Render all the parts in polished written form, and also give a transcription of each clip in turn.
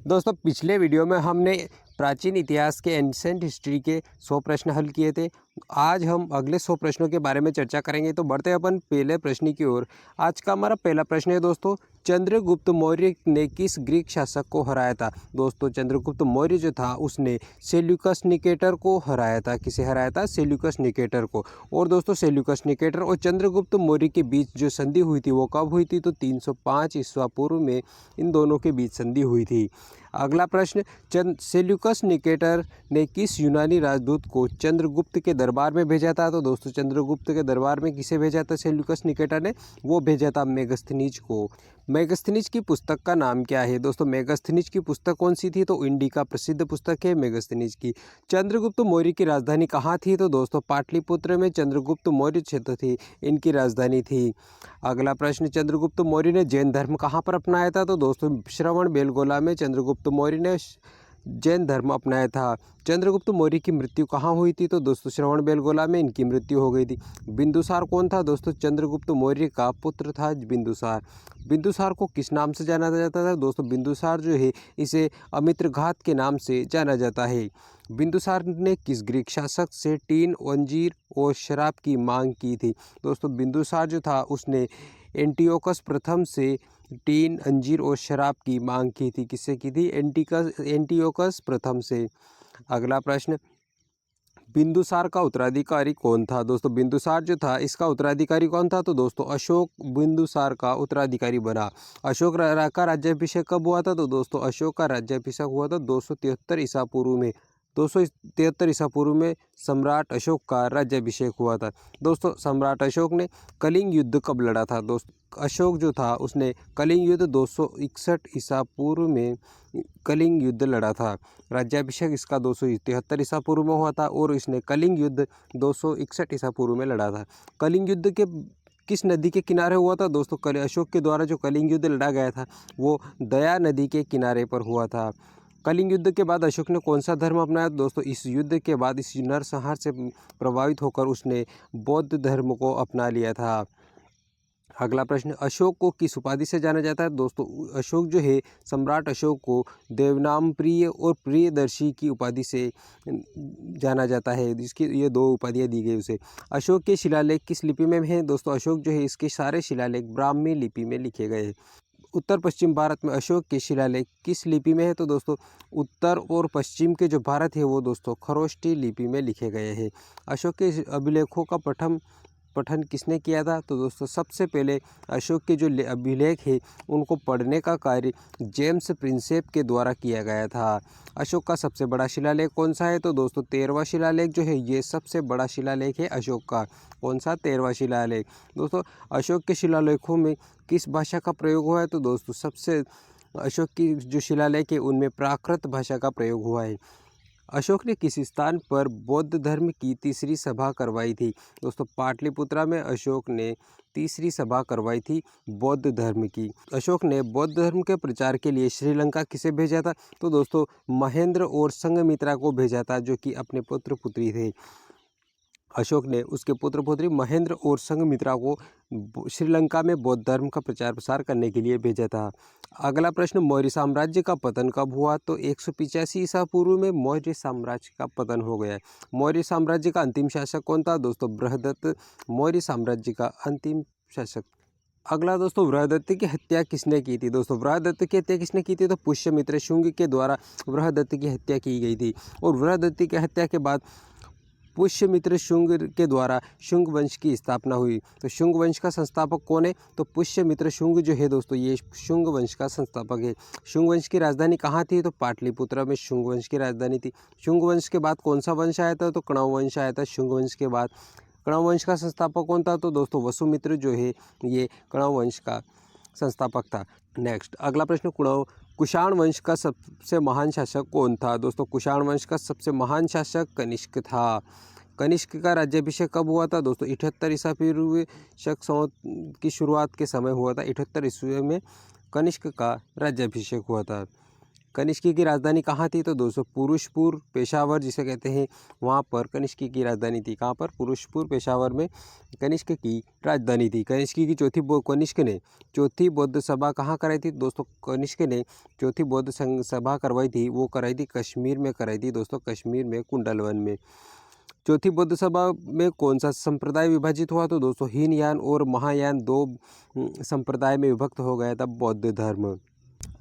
दोस्तों पिछले वीडियो में हमने प्राचीन इतिहास के एंसेंट हिस्ट्री के 100 प्रश्न हल किए थे। आज हम अगले 100 प्रश्नों के बारे में चर्चा करेंगे। तो बढ़ते अपन पहले प्रश्न की ओर। आज का हमारा पहला प्रश्न है दोस्तों, चंद्रगुप्त मौर्य ने किस ग्रीक शासक को हराया था। दोस्तों चंद्रगुप्त मौर्य जो था उसने सेल्यूकस निकेटर को हराया था। किसे हराया था? सेल्यूकस निकेटर को। और दोस्तों सेल्यूकस निकेटर और चंद्रगुप्त मौर्य के बीच जो संधि हुई थी वो कब हुई थी? तो 305 ईस्वा पूर्व में इन दोनों के बीच संधि हुई थी। अगला प्रश्न, सेल्यूकस निकेटर ने किस यूनानी राजदूत को चंद्रगुप्त के दरबार में भेजा था। तो दोस्तों चंद्रगुप्त के दरबार में किसे भेजा था सेल्यूकस निकेटर ने? वो भेजा था मेगस्थनीज को। मेगस्थनीज की पुस्तक का नाम क्या है? दोस्तों मेगस्थनीज की पुस्तक कौन सी थी? तो इंडिका प्रसिद्ध पुस्तक है मेगस्थनीज की। चंद्रगुप्त मौर्य की राजधानी कहाँ थी? तो दोस्तों पाटलिपुत्र में चंद्रगुप्त मौर्य क्षेत्र थी, इनकी राजधानी थी। अगला प्रश्न, चंद्रगुप्त मौर्य ने जैन धर्म कहाँ पर अपनाया था? तो दोस्तों श्रवण बेलगोला में चंद्रगुप्त मौर्य ने जैन धर्म अपनाया था। चंद्रगुप्त मौर्य की मृत्यु कहाँ हुई थी? तो दोस्तों श्रवण बेलगोला में इनकी मृत्यु हो गई थी। बिंदुसार कौन था? दोस्तों चंद्रगुप्त मौर्य का पुत्र था बिंदुसार। बिंदुसार को किस नाम से जाना जाता था? दोस्तों बिंदुसार जो है इसे अमित्रघात के नाम से जाना जाता है। बिंदुसार ने किस ग्रीक शासक से टीन, अंजीर और शराब की मांग की थी? दोस्तों बिंदुसार जो था उसने एंटियोकस प्रथम से टीन, अंजीर और शराब की मांग की थी। किससे की थी? एंटियोकस प्रथम से। अगला प्रश्न, बिंदुसार का उत्तराधिकारी कौन था? दोस्तों बिंदुसार जो था इसका उत्तराधिकारी कौन था? तो दोस्तों अशोक बिंदुसार का उत्तराधिकारी बना। अशोक का राज्याभिषेक कब हुआ था? तो दोस्तों अशोक का राज्याभिषेक हुआ था 273 ईसा पूर्व में। 273 ईसा पूर्व में सम्राट अशोक का राज्याभिषेक हुआ था। दोस्तों सम्राट अशोक ने कलिंग युद्ध कब लड़ा था? दोस्तों अशोक जो था उसने कलिंग युद्ध 261 ईसा पूर्व में कलिंग युद्ध लड़ा था। राज्याभिषेक इसका 273 ईसा पूर्व में हुआ था और इसने कलिंग युद्ध 261 ईसा पूर्व में लड़ा था। कलिंग युद्ध के किस नदी के किनारे हुआ था? दोस्तों अशोक के द्वारा जो कलिंग युद्ध लड़ा गया था वो दया नदी के किनारे पर हुआ था। कलिंग युद्ध के बाद अशोक ने कौन सा धर्म अपनाया? दोस्तों इस युद्ध के बाद, इस नरसंहार से प्रभावित होकर उसने बौद्ध धर्म को अपना लिया था। अगला प्रश्न, अशोक को किस उपाधि से जाना जाता है? दोस्तों अशोक जो है सम्राट अशोक को देवनाम प्रिय और प्रियदर्शी की उपाधि से जाना जाता है। इसकी ये दो उपाधियाँ दी गई उसे। अशोक के शिलालेख किस लिपि में हैं? दोस्तों अशोक जो है इसके सारे शिलालेख ब्राह्मी लिपि में लिखे गए हैं। उत्तर पश्चिम भारत में अशोक के शिलालेख किस लिपि में है? तो दोस्तों उत्तर और पश्चिम के जो भारत है वो दोस्तों खरोष्ठी लिपि में लिखे गए हैं। अशोक के अभिलेखों का पठन किसने किया था? तो दोस्तों सबसे पहले अशोक के जो अभिलेख है उनको पढ़ने का कार्य जेम्स प्रिंसेप के द्वारा किया गया था। अशोक का सबसे बड़ा शिलालेख कौन सा है? तो दोस्तों 13वां शिलालेख जो है ये सबसे बड़ा शिलालेख है अशोक का। कौन सा? 13वां शिलालेख। दोस्तों अशोक के शिलालेखों में किस भाषा का प्रयोग हुआ है? तो दोस्तों सबसे अशोक की जो शिलालेख है उनमें प्राकृत भाषा का प्रयोग हुआ है। अशोक ने किस स्थान पर बौद्ध धर्म की तीसरी सभा करवाई थी? दोस्तों पाटलिपुत्रा में अशोक ने तीसरी सभा करवाई थी बौद्ध धर्म की। अशोक ने बौद्ध धर्म के प्रचार के लिए श्रीलंका किसे भेजा था? तो दोस्तों महेंद्र और संघमित्रा को भेजा था, जो कि अपने पुत्र पुत्री थे। अशोक ने उसके पुत्र पुत्री महेंद्र और संघमित्रा को श्रीलंका में बौद्ध धर्म का प्रचार प्रसार करने के लिए भेजा था। अगला प्रश्न, मौर्य साम्राज्य का पतन कब हुआ? तो 185 ईसा पूर्व में मौर्य साम्राज्य का पतन हो गया है। मौर्य साम्राज्य का अंतिम शासक कौन था? दोस्तों बृहदत्त मौर्य साम्राज्य का अंतिम शासक। अगला दोस्तों, बृहदत्त की हत्या किसने की थी? दोस्तों बृहदत्त की हत्या किसने की थी? तो पुष्यमित्र शुंग के द्वारा बृहदत्त की हत्या की गई थी। और बृहदत्त की हत्या के बाद पुष्यमित्र शुंग के द्वारा शुंग वंश की स्थापना हुई। तो शुंग वंश का संस्थापक कौन है? तो पुष्यमित्र शुंग जो है दोस्तों ये शुंग वंश का संस्थापक है। शुंग वंश की राजधानी कहाँ थी? तो पाटलिपुत्र में शुंग वंश की राजधानी थी। शुंग वंश के बाद कौन सा वंश आया था? तो कण्व वंश आया था शुंग वंश के बाद। कण्व वंश का संस्थापक कौन था? तो दोस्तों वसुमित्र जो है ये कण्व वंश का संस्थापक था। नेक्स्ट अगला प्रश्न, कुषाण वंश का सबसे महान शासक कौन था? दोस्तों कुषाण वंश का सबसे महान शासक कनिष्क था। कनिष्क का राज्याभिषेक कब हुआ था? दोस्तों 78 ईसा पूर्व शक संवत की शुरुआत के समय हुआ था। 78 ईस्वी में कनिष्क का राज्याभिषेक हुआ था। कनिष्क की राजधानी कहाँ थी? तो दोस्तों पुरुषपुर पेशावर जिसे कहते हैं, वहाँ पर कनिष्क की राजधानी थी। कहाँ पर? पुरुषपुर पेशावर में कनिष्क की राजधानी थी। कनिष्क ने चौथी बौद्ध सभा कहाँ कराई थी? दोस्तों कनिष्क ने चौथी बौद्ध सभा करवाई थी, वो कराई थी कश्मीर में कराई थी दोस्तों, कश्मीर में कुंडलवन में। चौथी बौद्ध सभा में कौन सा संप्रदाय विभाजित हुआ? तो दोस्तों हीनयान और महायान दो संप्रदाय में विभक्त हो गया था बौद्ध धर्म।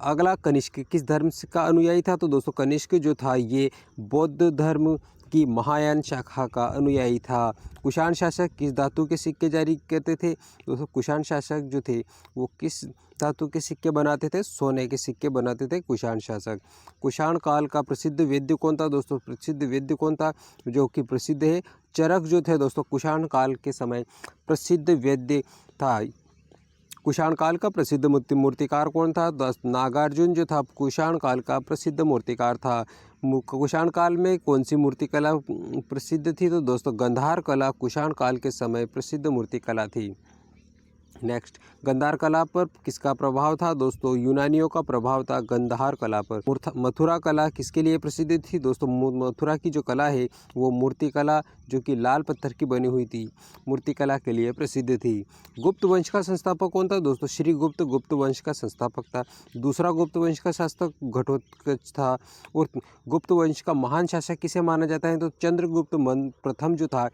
अगला, कनिष्क किस धर्म का अनुयायी था? तो दोस्तों कनिष्क जो था ये बौद्ध धर्म की महायान शाखा का अनुयायी था। कुषाण शासक किस धातु के सिक्के जारी करते थे? दोस्तों कुषाण शासक जो थे वो किस धातु के सिक्के बनाते थे? सोने के सिक्के बनाते थे कुषाण शासक। कुषाण काल का प्रसिद्ध वैद्य कौन था? दोस्तों प्रसिद्ध वैद्य कौन था जो कि प्रसिद्ध है? चरक जो थे दोस्तों कुषाण काल के समय प्रसिद्ध वैद्य था। कुषाण काल का प्रसिद्ध मूर्तिकार कौन था? नागार्जुन जो था कुषाण काल का प्रसिद्ध मूर्तिकार था। कुषाण काल में कौन सी मूर्तिकला प्रसिद्ध थी? तो दोस्तों गंधार कला कुषाण काल के समय प्रसिद्ध मूर्तिकला थी। नेक्स्ट, गंधार कला पर किसका प्रभाव था? दोस्तों यूनानियों का प्रभाव था गंधार कला पर। मथुरा कला किसके लिए प्रसिद्ध थी? दोस्तों मथुरा की जो कला है वो मूर्ति कला जो कि लाल पत्थर की बनी हुई थी, मूर्ति कला के लिए प्रसिद्ध थी। गुप्त वंश का संस्थापक कौन था? दोस्तों श्रीगुप्त गुप्त वंश का संस्थापक था। दूसरा गुप्त वंश का शासक घटोत्कच था। और गुप्त वंश का महान शासक किसे माना जाता है? तो चंद्रगुप्त प्रथम जो था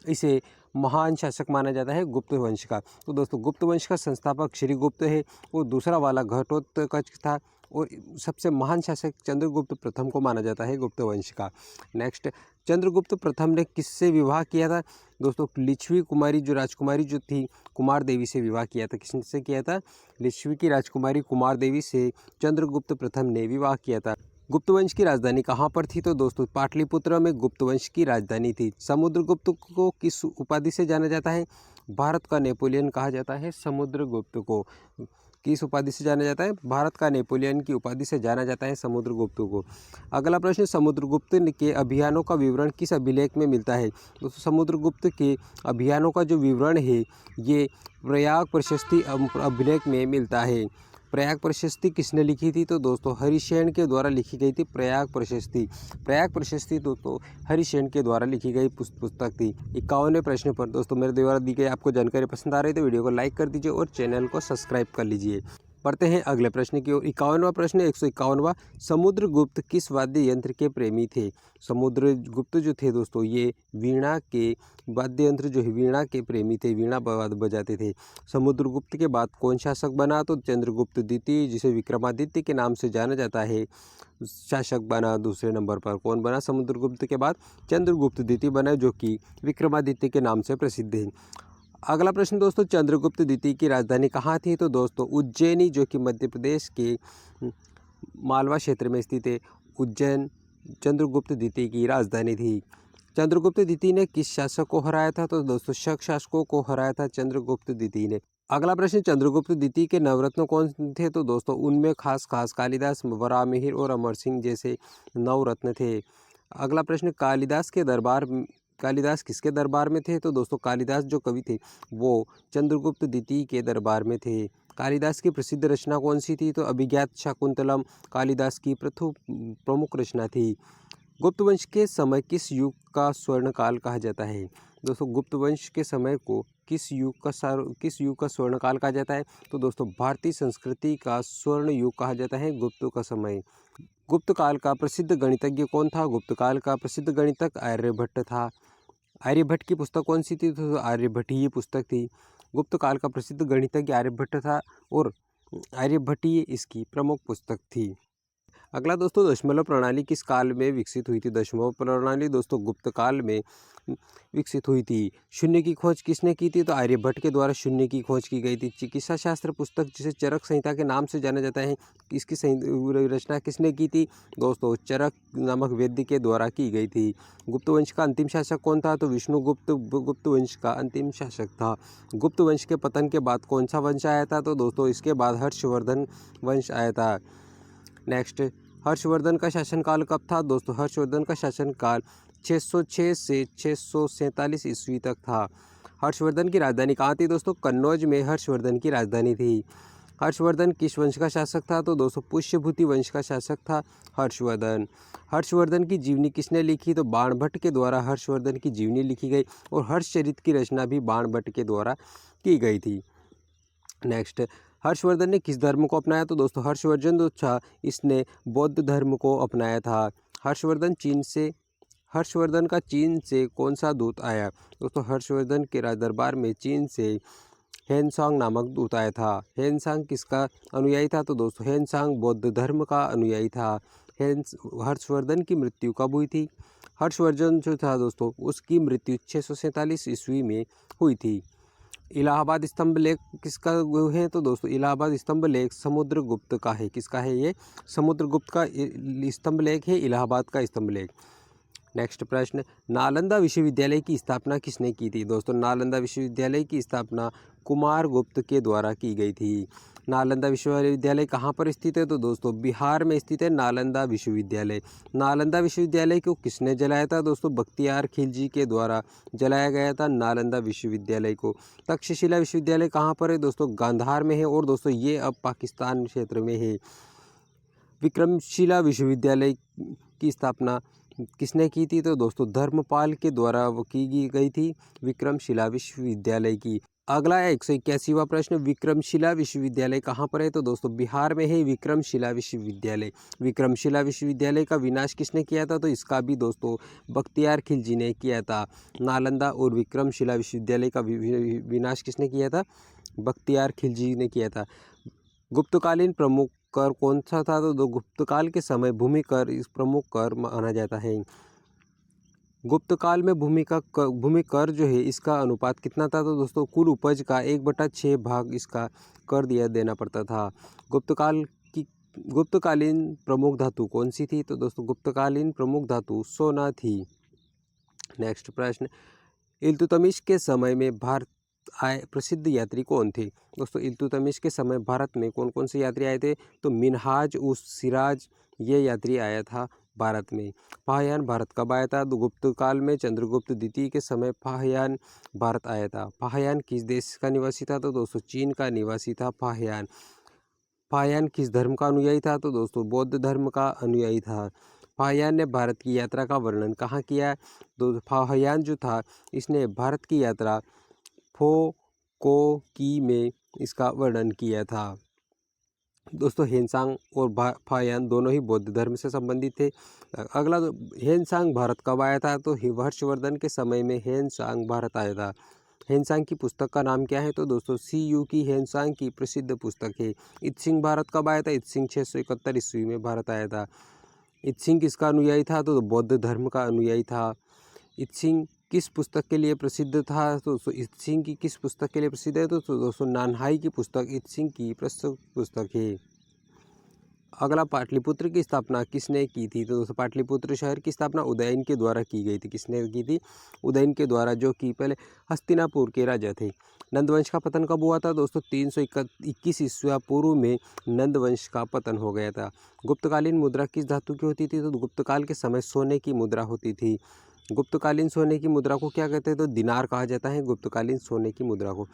इसे महान शासक माना जाता है गुप्त वंश का। तो दोस्तों गुप्त वंश का संस्थापक श्रीगुप्त है और दूसरा वाला घटोत्कच था और सबसे महान शासक चंद्रगुप्त प्रथम को माना जाता है गुप्त वंश का। नेक्स्ट, चंद्रगुप्त प्रथम ने किससे विवाह किया था? दोस्तों लिच्छवी कुमारी जो राजकुमारी जो थी कुमार देवी से विवाह किया था। किससे किया था? लिच्छवी की राजकुमारी कुमार देवी से चंद्रगुप्त प्रथम ने विवाह किया था। गुप्त वंश की राजधानी कहाँ पर थी? तो दोस्तों पाटलिपुत्र में गुप्त वंश की राजधानी थी। समुद्रगुप्त को किस उपाधि से जाना जाता है? भारत का नेपोलियन कहा जाता है समुद्रगुप्त को। किस उपाधि से जाना जाता है? भारत का नेपोलियन की उपाधि से जाना जाता है समुद्रगुप्त को। अगला प्रश्न, समुद्रगुप्त के अभियानों का विवरण किस अभिलेख में मिलता है? दोस्तों समुद्रगुप्त के अभियानों का जो विवरण है ये प्रयाग प्रशस्ति अभिलेख में मिलता है। प्रयाग प्रशस्ति किसने लिखी थी? तो दोस्तों हरिसेन के द्वारा लिखी गई थी प्रयाग प्रशस्ति। प्रयाग प्रशस्ति दोस्तों हरिसेन के द्वारा लिखी गई पुस्तक थी। 51वें प्रश्न पर दोस्तों मेरे द्वारा दी गई आपको जानकारी पसंद आ रही है तो वीडियो को लाइक कर दीजिए और चैनल को सब्सक्राइब कर लीजिए। पढ़ते हैं अगले प्रश्न की ओर। 51वां प्रश्न 151वां, समुद्रगुप्त किस वाद्य यंत्र के प्रेमी थे? समुद्रगुप्त जो थे दोस्तों ये वीणा के वाद्य यंत्र जो है वीणा के प्रेमी थे, वीणा बजाते थे। समुद्रगुप्त के बाद कौन शासक बना? तो चंद्रगुप्त द्वितीय जिसे विक्रमादित्य के नाम से जाना जाता है शासक बना। दूसरे नंबर पर कौन बना? समुद्रगुप्त के बाद चंद्रगुप्त द्वितीय बना जो कि विक्रमादित्य के नाम से प्रसिद्ध है। अगला प्रश्न दोस्तों, चंद्रगुप्त द्वितीय की राजधानी कहाँ थी? तो दोस्तों उज्जैनी जो कि मध्य प्रदेश के मालवा क्षेत्र में स्थित है। उज्जैन चंद्रगुप्त द्वितीय की राजधानी थी। चंद्रगुप्त द्वितीय ने किस शासक को हराया था? तो दोस्तों शक शासकों को हराया था चंद्रगुप्त द्वितीय ने। अगला प्रश्न, चंद्रगुप्त द्वितीय के नवरत्न कौन थे? तो दोस्तों उनमें खास कालिदास, वराहमिहिर और अमर सिंह जैसे नवरत्न थे। अगला प्रश्न, कालिदास किसके दरबार में थे? तो दोस्तों कालिदास जो कवि थे वो चंद्रगुप्त द्वितीय के दरबार में थे। कालिदास की प्रसिद्ध रचना कौन सी थी? तो अभिज्ञात शाकुंतलम कालिदास की प्रमुख रचना थी। गुप्त वंश के समय किस युग का स्वर्णकाल कहा जाता है? दोस्तों गुप्त वंश के समय को किस युग का स्वर्णकाल कहा जाता है? तो दोस्तों भारतीय संस्कृति का स्वर्ण युग कहा जाता है गुप्त का समय। गुप्त काल का प्रसिद्ध गणितज्ञ कौन था? गुप्त काल का प्रसिद्ध गणितज्ञ आर्यभट्ट था। आर्यभट्ट की पुस्तक कौन सी थी? तो आर्यभट्ट ही पुस्तक थी। गुप्त काल का प्रसिद्ध गणितज्ञ आर्यभट्ट था और आर्यभट्ट ही इसकी प्रमुख पुस्तक थी। अगला दोस्तों, दशमलव प्रणाली किस काल में विकसित हुई थी? दशमलव प्रणाली दोस्तों गुप्त काल में विकसित हुई थी। शून्य की खोज किसने की थी? तो आर्यभट्ट के द्वारा शून्य की खोज की गई थी। चिकित्सा शास्त्र पुस्तक जिसे चरक संहिता के नाम से जाना जाता है, इसकी रचना किसने की थी? दोस्तों चरक नामक वैद्य के द्वारा की गई थी। गुप्त वंश का अंतिम शासक कौन था? तो विष्णुगुप्त गुप्त वंश का अंतिम शासक था। गुप्त वंश के पतन के बाद कौन सा वंश आया था? तो दोस्तों इसके बाद हर्षवर्धन वंश आया था। नेक्स्ट, हर्षवर्धन का शासनकाल कब था? दोस्तों हर्षवर्धन का शासनकाल 606 से 647 ईस्वी तक था। हर्षवर्धन की राजधानी कहाँ थी? दोस्तों कन्नौज में हर्षवर्धन की राजधानी थी। हर्षवर्धन किस वंश का शासक था? तो दोस्तों पुष्यभूति वंश का शासक था हर्षवर्धन। हर्षवर्धन की जीवनी किसने लिखी? तो बाणभट्ट के द्वारा हर्षवर्धन की जीवनी लिखी गई और हर्षचरित की रचना भी बाणभट्ट के द्वारा की गई थी। नेक्स्ट, हर्षवर्धन ने किस धर्म को अपनाया? तो दोस्तों हर्षवर्धन जो था इसने बौद्ध धर्म को अपनाया था। हर्षवर्धन का चीन से कौन सा दूत आया? दोस्तों हर्षवर्धन के राज दरबार में चीन से हेनसांग नामक दूत आया था। हेनसांग किसका अनुयायी था? तो दोस्तों हेनसांग बौद्ध धर्म का अनुयायी था। हर्षवर्धन की मृत्यु कब हुई थी? हर्षवर्धन जो था दोस्तों उसकी मृत्यु 647 ईस्वी में हुई थी। इलाहाबाद स्तंभ लेख किसका है? तो दोस्तों इलाहाबाद स्तंभ लेख समुद्रगुप्त का है। किसका है ये? समुद्रगुप्त का स्तंभ लेख है इलाहाबाद का स्तंभ लेख। नेक्स्ट प्रश्न, नालंदा विश्वविद्यालय की स्थापना किसने की थी? दोस्तों नालंदा विश्वविद्यालय की स्थापना कुमारगुप्त के द्वारा की गई थी। नालंदा विश्वविद्यालय कहाँ पर स्थित है? तो दोस्तों बिहार में स्थित है नालंदा विश्वविद्यालय। नालंदा विश्वविद्यालय को किसने जलाया था? दोस्तों बख्तियार खिलजी के द्वारा जलाया गया था नालंदा विश्वविद्यालय को। तक्षशिला विश्वविद्यालय कहाँ पर है? दोस्तों गांधार में है और दोस्तों ये अब पाकिस्तान क्षेत्र में है। विक्रमशिला विश्वविद्यालय की स्थापना किसने की थी? तो दोस्तों धर्मपाल के द्वारा वो की गई थी विक्रमशिला विश्वविद्यालय की। अगला है 181वां प्रश्न, विक्रमशिला विश्वविद्यालय कहाँ पर है? तो दोस्तों बिहार में है विक्रमशिला विश्वविद्यालय। विक्रमशिला विश्वविद्यालय का विनाश किसने किया था? तो इसका भी दोस्तों बख्तियार खिलजी ने किया था। नालंदा और विक्रमशिला विश्वविद्यालय का विनाश किसने किया था? बख्तियार खिलजी ने किया था। गुप्तकालीन प्रमुख कर कौन सा था? तो गुप्तकाल के समय भूमि कर इस प्रमुख कर माना जाता है। गुप्तकाल में भूमि कर जो है इसका अनुपात कितना था? तो दोस्तों कुल उपज का 1/6 भाग इसका कर देना पड़ता था। गुप्तकालीन प्रमुख धातु कौन सी थी? तो दोस्तों गुप्तकालीन प्रमुख धातु सोना थी। नेक्स्ट प्रश्न, इल्तुतमिश के समय में भारत आए प्रसिद्ध यात्री कौन थे? दोस्तों इल्तुतमिश के समय भारत में कौन कौन से यात्री आए थे? तो मिनहाज उस सिराज ये यात्री आया था भारत में। फाहियान भारत कब आया था? तो गुप्त काल में चंद्रगुप्त द्वितीय के समय फाहियान भारत आया था। फाहियान किस देश का निवासी था? तो दोस्तों चीन का निवासी था फाहियान। फाहियान किस धर्म का अनुयायी था? तो दोस्तों बौद्ध धर्म का अनुयायी था। फाहियान ने भारत की यात्रा का वर्णन कहाँ किया? तो फाहियान जो था इसने भारत की यात्रा फो को की में इसका वर्णन किया था। दोस्तों हेनसांग और फाहियान दोनों ही बौद्ध धर्म से संबंधित थे। अगला हेनसांग भारत कब आया था? तो हर्षवर्धन के समय में हेनसांग भारत आया था। हेनसांग की पुस्तक का नाम क्या है? तो दोस्तों CU की हेनसांग की प्रसिद्ध पुस्तक है। इत्सिंग भारत कब आया था? इत्सिंग 671 ईस्वी में भारत आया था। इत्सिंग किसका अनुयायी था? तो बौद्ध धर्म का अनुयायी था। इत्सिंग किस पुस्तक के लिए प्रसिद्ध था? तो इत्सिंग की किस पुस्तक के लिए प्रसिद्ध है? तो दोस्तों नानहाई की पुस्तक इत्सिंग की प्रसिद्ध पुस्तक है। अगला पाटलिपुत्र की स्थापना किसने की थी? तो दोस्तों पाटलिपुत्र शहर की स्थापना उदयन के द्वारा की गई थी। किसने की थी? उदयन के द्वारा, जो कि पहले हस्तिनापुर के राजा थे। नंदवंश का पतन कब हुआ था? दोस्तों 321 ईस्वी पूर्व में नंदवंश का पतन हो गया था। गुप्तकालीन मुद्रा किस धातु की होती थी? तो गुप्तकाल के समय सोने की मुद्रा होती थी। गुप्तकालीन सोने की मुद्रा को क्या कहते हैं? तो दिनार कहा जाता है गुप्तकालीन सोने की मुद्रा को।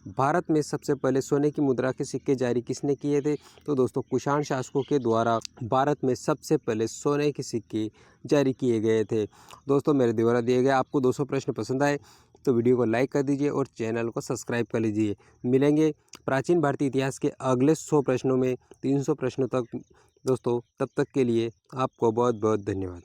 भारत में सबसे पहले सोने की मुद्रा के सिक्के जारी किसने किए थे? तो दोस्तों कुषाण शासकों के द्वारा भारत में सबसे पहले सोने के सिक्के जारी किए गए थे। दोस्तों मेरे द्वारा दिए गए आपको 200 प्रश्न पसंद आए तो वीडियो को लाइक कर दीजिए और चैनल को सब्सक्राइब कर लीजिए। मिलेंगे प्राचीन भारतीय इतिहास के अगले 100 प्रश्नों में 300 प्रश्नों तक। दोस्तों तब तक के लिए आपको बहुत बहुत धन्यवाद।